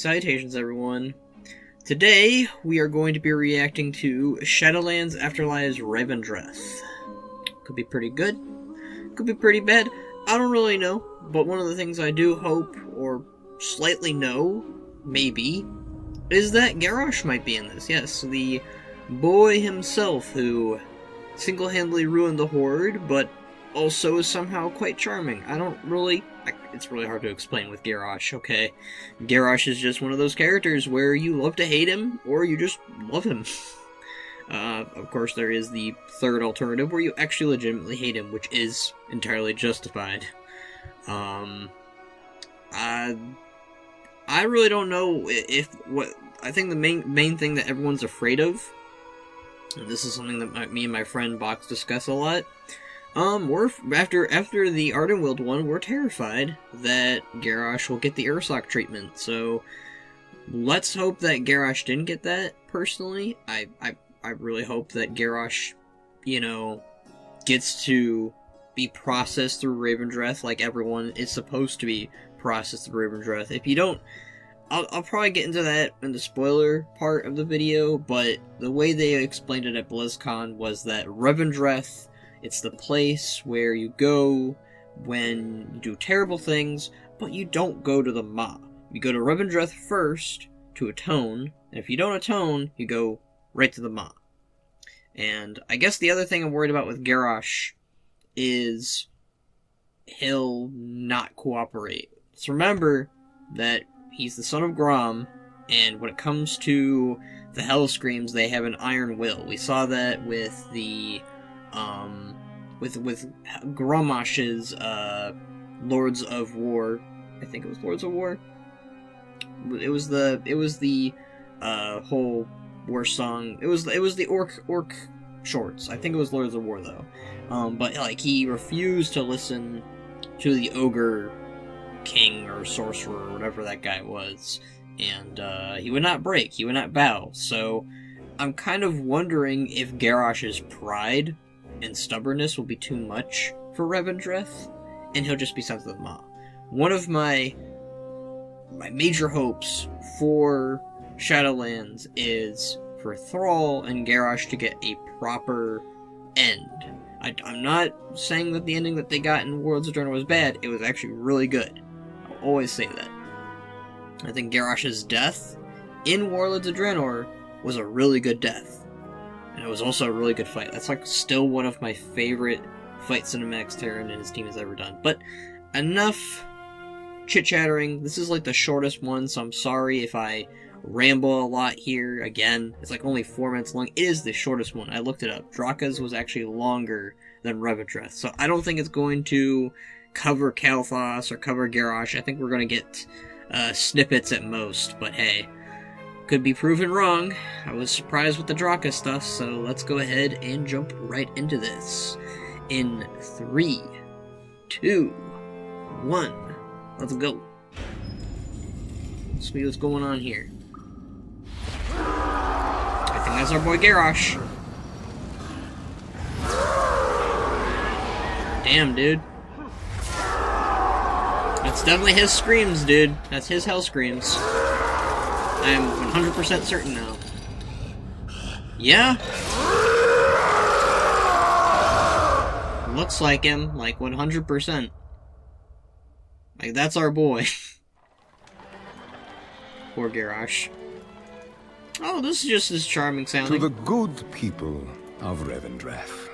Salutations, everyone. Today, we are going to be reacting to Shadowlands Afterlives Revendreth. Could be pretty good, could be pretty bad, I don't really know, but one of the things I do hope, or slightly know, maybe, is that Garrosh might be in this. Yes, the boy himself who single-handedly ruined the Horde, but also is somehow quite charming. It's really hard to explain with Garrosh, okay? Garrosh is just one of those characters where you love to hate him, or you just love him. Of course, there is the third alternative where you actually legitimately hate him, which is entirely justified. I really don't know I think the main thing that everyone's afraid of, and this is something that me and my friend Box discuss a lot, we're after the Ardenweald one, we're terrified that Garrosh will get the Ursoc treatment. So let's hope that Garrosh didn't get that. Personally, I really hope that Garrosh, gets to be processed through Revendreth like everyone is supposed to be processed through Revendreth. If you don't, I'll probably get into that in the spoiler part of the video, but the way they explained it at BlizzCon was that Revendreth, it's the place where you go when you do terrible things, but you don't go to the Maw. You go to Revendreth first to atone, and if you don't atone, you go right to the Maw. And I guess the other thing I'm worried about with Garrosh is he'll not cooperate. So remember that he's the son of Grom, and when it comes to the Hellscreams, they have an iron will. We saw that with the with Gromash's Lords of War. I think it was Lords of War. It was the whole war song. It was the orc shorts. I think it was Lords of War though. But like he refused to listen to the ogre king or sorcerer or whatever that guy was, and he would not break. He would not bow. So I'm kind of wondering if Garrosh's pride and stubbornness will be too much for Revendreth, and he'll just be sent to the Maw. One of my major hopes for Shadowlands is for Thrall and Garrosh to get a proper end. I'm not saying that the ending that they got in Worlds of Draenor was bad. It was actually really good. I'll always say that. I think Garrosh's death in Warlords of Draenor was a really good death. And it was also a really good fight. That's like still one of my favorite fight cinematics Terran and his team has ever done. But enough chit-chattering. This is like the shortest one, so I'm sorry if I ramble a lot here. Again, it's like only 4 minutes long. It is the shortest one. I looked it up. Draka's was actually longer than Revendreth. So I don't think it's going to cover Kael'thas or cover Garrosh. I think we're going to get snippets at most. But hey, could be proven wrong. I was surprised with the Draka stuff, so let's go ahead and jump right into this. In 3, 2, 1, let's go. Let's see what's going on here. I think that's our boy Garrosh. Damn, dude. That's definitely his screams, dude. That's his Hellscreams. I am 100% certain now. Yeah? Looks like him, like 100%. Like, that's our boy. Poor Garrosh. Oh, this is just as charming sounding. To the good people of Revendreth.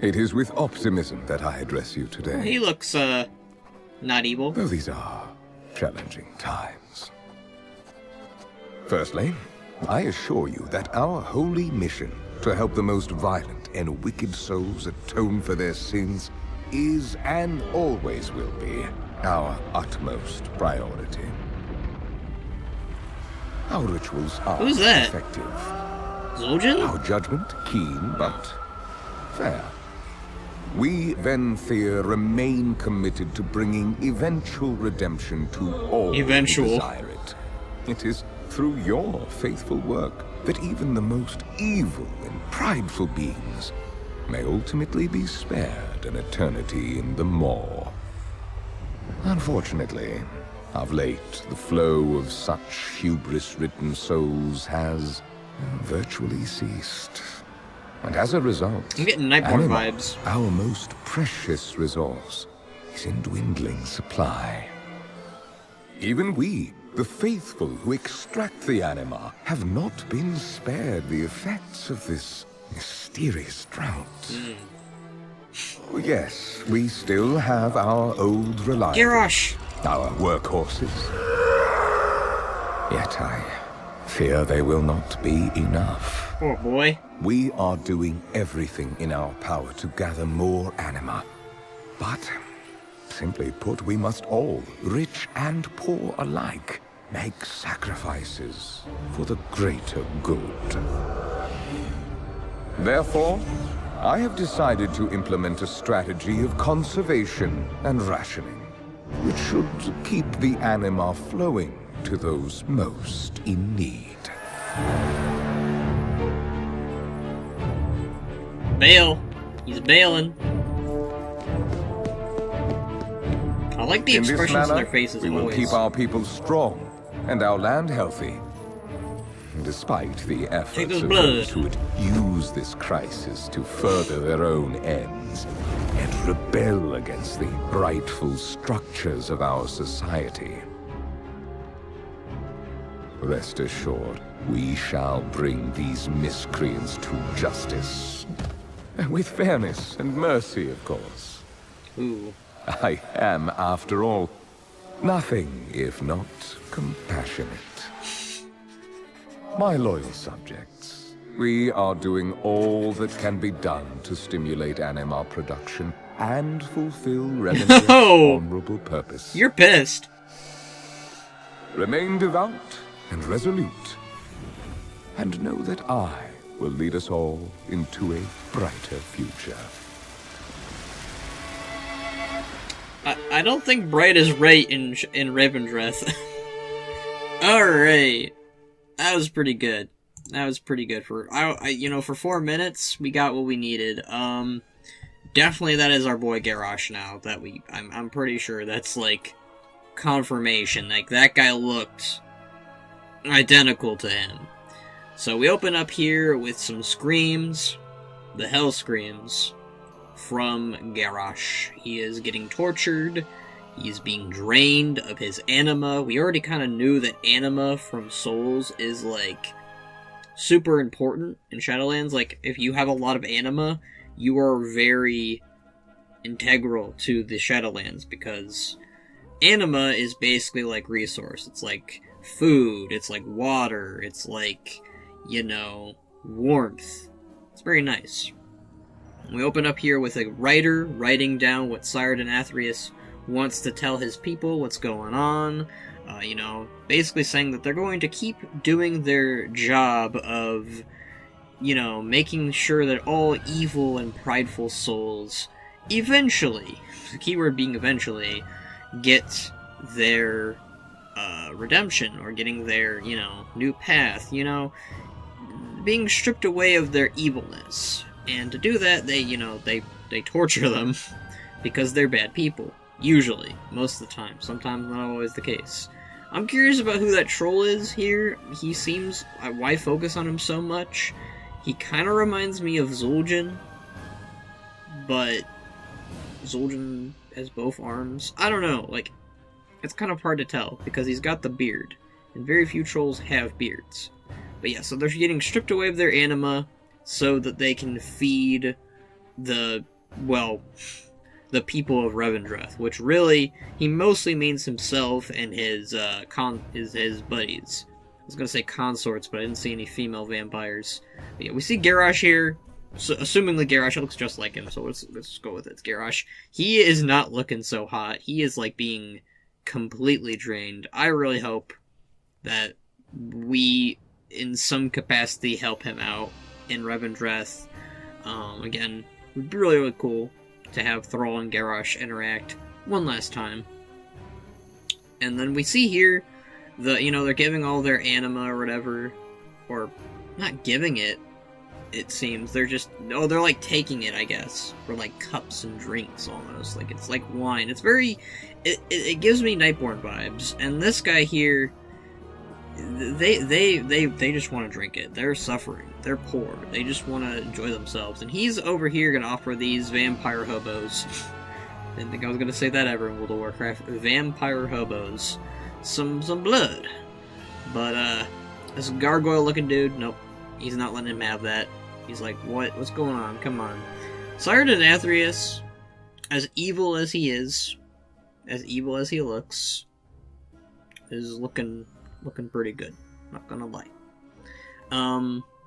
It is with optimism that I address you today. He looks, not evil. Though these are challenging times. Firstly, I assure you that our holy mission to help the most violent and wicked souls atone for their sins is and always will be our utmost priority. Our rituals are Who's that? effective. Zul'jin? Our judgment keen, but fair. We, Venthyr, remain committed to bringing eventual redemption to all who desire it. It is through your faithful work that even the most evil and prideful beings may ultimately be spared an eternity in the Maw. Unfortunately, Of late, the flow of such hubris-ridden souls has virtually ceased. And as a result, I'm getting Nightborne anima, vibes. our most precious resource, is in dwindling supply. Even we, the faithful who extract the anima, have not been spared the effects of this mysterious drought. Yes, we still have our old reliable, Garrosh! our workhorses. Yet I fear they will not be enough. Poor boy. We are doing everything in our power to gather more anima. But, simply put, we must all, rich and poor alike, make sacrifices for the greater good. Therefore, I have decided to implement a strategy of conservation and rationing, which should keep the anima flowing to those most in need. Bail. He's bailing. I like the expressions in their faces we will always. keep our people strong and our land healthy, despite the efforts of those who would use this crisis to further their own ends and rebel against the rightful structures of our society. Rest assured, we shall bring these miscreants to justice. With fairness and mercy, of course. Ooh. I am, after all, nothing if not compassionate. My loyal subjects, we are doing all that can be done to stimulate anima production and fulfill Revendreth's honorable purpose. You're pissed. Remain devout and resolute, and know that I will lead us all into a brighter future. I don't think bright is right in Revendreth. Alright. That was pretty good. That was pretty good for for 4 minutes we got what we needed. Definitely that is our boy Garrosh now that I'm pretty sure that's like confirmation. Like that guy looked identical to him. So we open up here with some screams, the Hellscreams from Garrosh. He is getting tortured. He's being drained of his anima. We already kind of knew that anima from souls is, like, super important in Shadowlands. Like, if you have a lot of anima, you are very integral to the Shadowlands, because anima is basically like resource. It's like food, it's like water, it's like, warmth. It's very nice. We open up here with a writer writing down what Cyrodiil Athreus wants to tell his people, what's going on, basically saying that they're going to keep doing their job of, making sure that all evil and prideful souls eventually, the keyword being eventually, get their redemption, or getting their, new path, being stripped away of their evilness. And to do that, they torture them because they're bad people. Usually. Most of the time. Sometimes not always the case. I'm curious about who that troll is here. He seems... Why focus on him so much? He kind of reminds me of Zul'jin. But... Zul'jin has both arms. I don't know. Like, it's kind of hard to tell. Because he's got the beard. And very few trolls have beards. But yeah, so they're getting stripped away of their anima so that they can feed the people of Revendreth, which really, he mostly means himself and his buddies. I was gonna say consorts, but I didn't see any female vampires. But yeah, we see Garrosh here, so, assumingly Garrosh, it looks just like him, so let's go with it, it's Garrosh. He is not looking so hot. He is, like, being completely drained. I really hope that we, in some capacity, help him out in Revendreth. Again, it would be really, really cool to have Thrall and Garrosh interact one last time. And then we see here, they're giving all their anima or whatever, or not giving it. it seems. They're just, oh, they're like taking it, I guess, for like cups and drinks almost. Like it's like wine. It's very, it gives me Nightborne vibes. And this guy here, they just want to drink it. They're suffering. They're poor. They just want to enjoy themselves. And he's over here gonna offer these vampire hobos. Didn't think I was gonna say that ever in World of Warcraft. Vampire hobos. Some blood. But this gargoyle-looking dude, nope. He's not letting him have that. He's like, what? What's going on? Come on. Sardin Athreus, as evil as he is, as evil as he looks, is looking pretty good. Not gonna lie.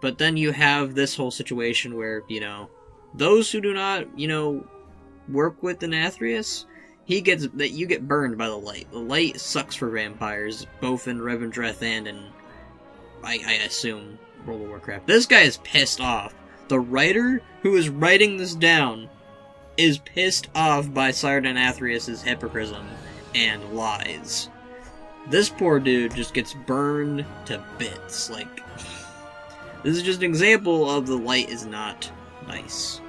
But then you have this whole situation where, you know, those who do not, you know, work with an Athreus, you get burned by the light. The light sucks for vampires, both in Revendreth and in, I assume, World of Warcraft. This guy is pissed off. The writer who is writing this down is pissed off by Sardin Athreus' hypocrisy and lies. This poor dude just gets burned to bits. Like, this is just an example of the light is not nice.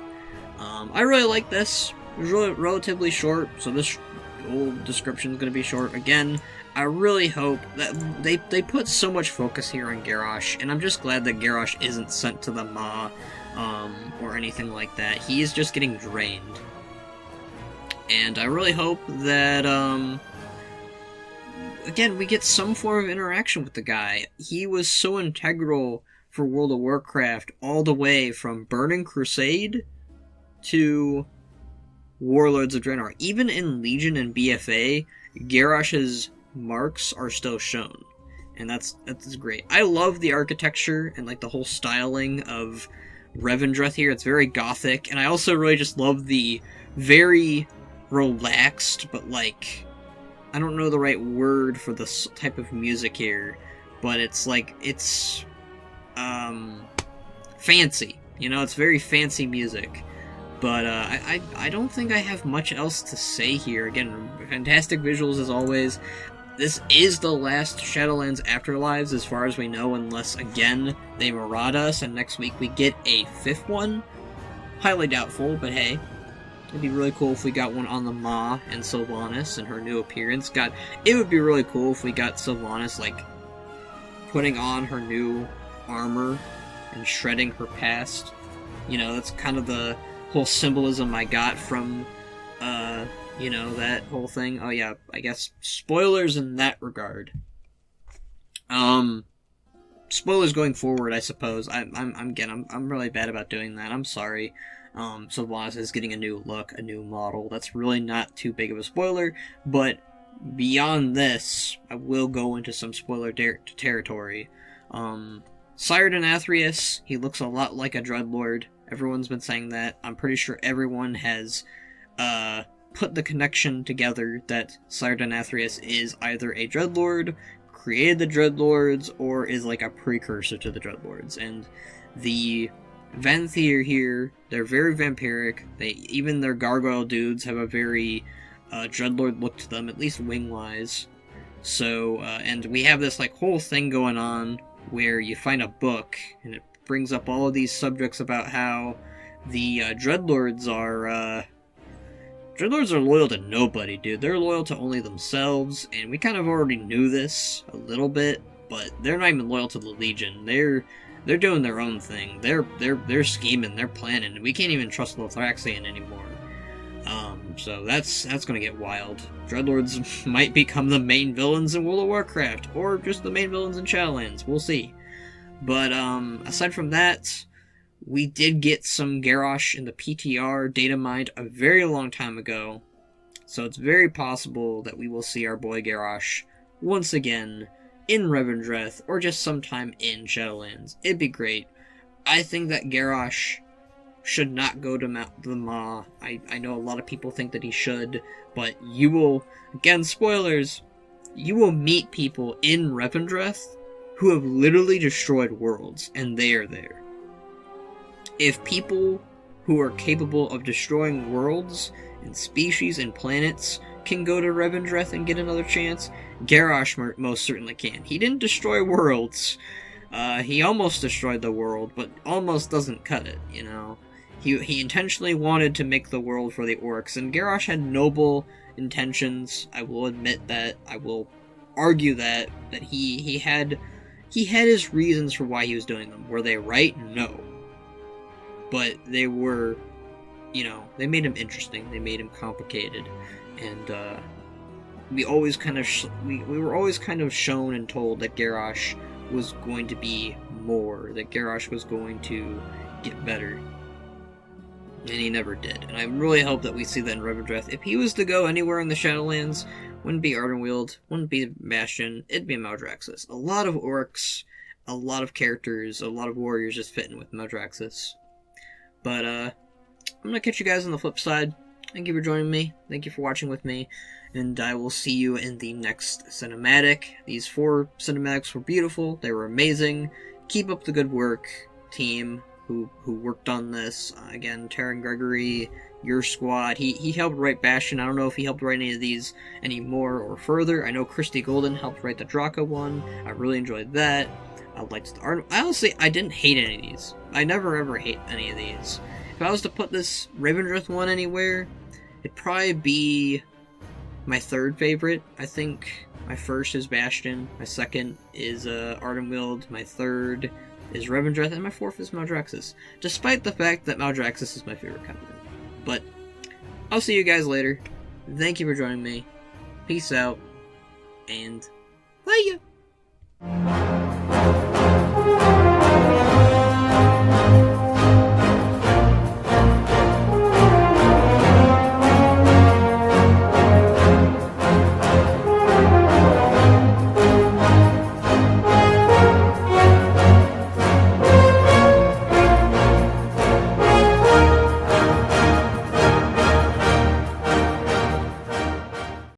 I really like this. It was really relatively short, so this whole description is going to be short. Again, I really hope that they put so much focus here on Garrosh, and I'm just glad that Garrosh isn't sent to the Maw, or anything like that. He is just getting drained. And I really hope that, again, we get some form of interaction with the guy. He was so integral for World of Warcraft all the way from Burning Crusade to Warlords of Draenor. Even in Legion and BFA, Garrosh's marks are still shown, and that's great. I love the architecture and like the whole styling of Revendreth here. It's very gothic, and I also really just love the very relaxed, but like, I don't know the right word for this type of music here, but it's like, it's fancy, you know, it's very fancy music. But I don't think I have much else to say here. Again, fantastic visuals as always. This is the last Shadowlands Afterlives as far as we know, unless, again, they maraud us and next week we get a 5th one. Highly doubtful, but hey. It'd be really cool if we got one on the Maw and Sylvanas and her new appearance. God, it would be really cool if we got Sylvanas, like, putting on her new armor and shredding her past. You know, that's kind of the whole symbolism I got from, you know, that whole thing. Oh yeah, I guess spoilers in that regard. Spoilers going forward, I suppose. I'm really bad about doing that. I'm sorry. Sylvanas is getting a new look, a new model. That's really not too big of a spoiler, but beyond this, I will go into some spoiler territory. Sardin Athreus, he looks a lot like a Dreadlord. Everyone's been saying that. I'm pretty sure everyone has put the connection together that Sardin Athreus is either a Dreadlord, created the Dreadlords, or is like a precursor to the Dreadlords. And the Venthyr here, they're very vampiric. Even their gargoyle dudes have a very Dreadlord look to them, at least wing-wise. So, and we have this like whole thing going on where you find a book, and it brings up all of these subjects about how the Dreadlords are loyal to nobody, dude. They're loyal to only themselves, and we kind of already knew this a little bit, but they're not even loyal to the Legion. They're doing their own thing. They're scheming, they're planning, and we can't even trust Lothraxian anymore. So that's gonna get wild. Dreadlords might become the main villains in World of Warcraft, or just the main villains in Shadowlands. We'll see. But, aside from that, we did get some Garrosh in the PTR data mined a very long time ago, so it's very possible that we will see our boy Garrosh once again in Revendreth, or just sometime in Shadowlands. It'd be great. I think that Garrosh should not go to the Maw. I know a lot of people think that he should, but you will, again, spoilers, you will meet people in Revendreth who have literally destroyed worlds, and they are there. If people who are capable of destroying worlds and species and planets can go to Revendreth and get another chance, Garrosh most certainly can. He didn't destroy worlds, He almost destroyed the world, but almost doesn't cut it, you know? He intentionally wanted to make the world for the orcs, and Garrosh had noble intentions. I will admit that. I will argue that he had his reasons for why he was doing them. Were they right? No. But they were, you know, they made him interesting. They made him complicated, and we always kind of we were always kind of shown and told that Garrosh was going to be more, that Garrosh was going to get better. And he never did. And I really hope that we see that in Revendreth. If he was to go anywhere in the Shadowlands, wouldn't be Ardenweald, wouldn't be Bastion, it'd be Maldraxxus. A lot of orcs, a lot of characters, a lot of warriors just fitting with Maldraxxus. But, I'm gonna catch you guys on the flip side. Thank you for joining me. Thank you for watching with me. And I will see you in the next cinematic. These 4 cinematics were beautiful. They were amazing. Keep up the good work, team who worked on this. Again, Taryn Gregory, your squad. He helped write Bastion. I don't know if he helped write any of these any more or further. I know Christy Golden helped write the Draka one. I really enjoyed that. I liked the art. Honestly, I didn't hate any of these. I never ever hate any of these. If I was to put this Revendreth one anywhere, it'd probably be my 3rd favorite. I think my 1st is Bastion, my 2nd is Ardenweald, my 3rd is Revendreth, and my 4th is Maldraxxus. Despite the fact that Maldraxxus is my favorite covenant. But I'll see you guys later. Thank you for joining me. Peace out, and bye ya!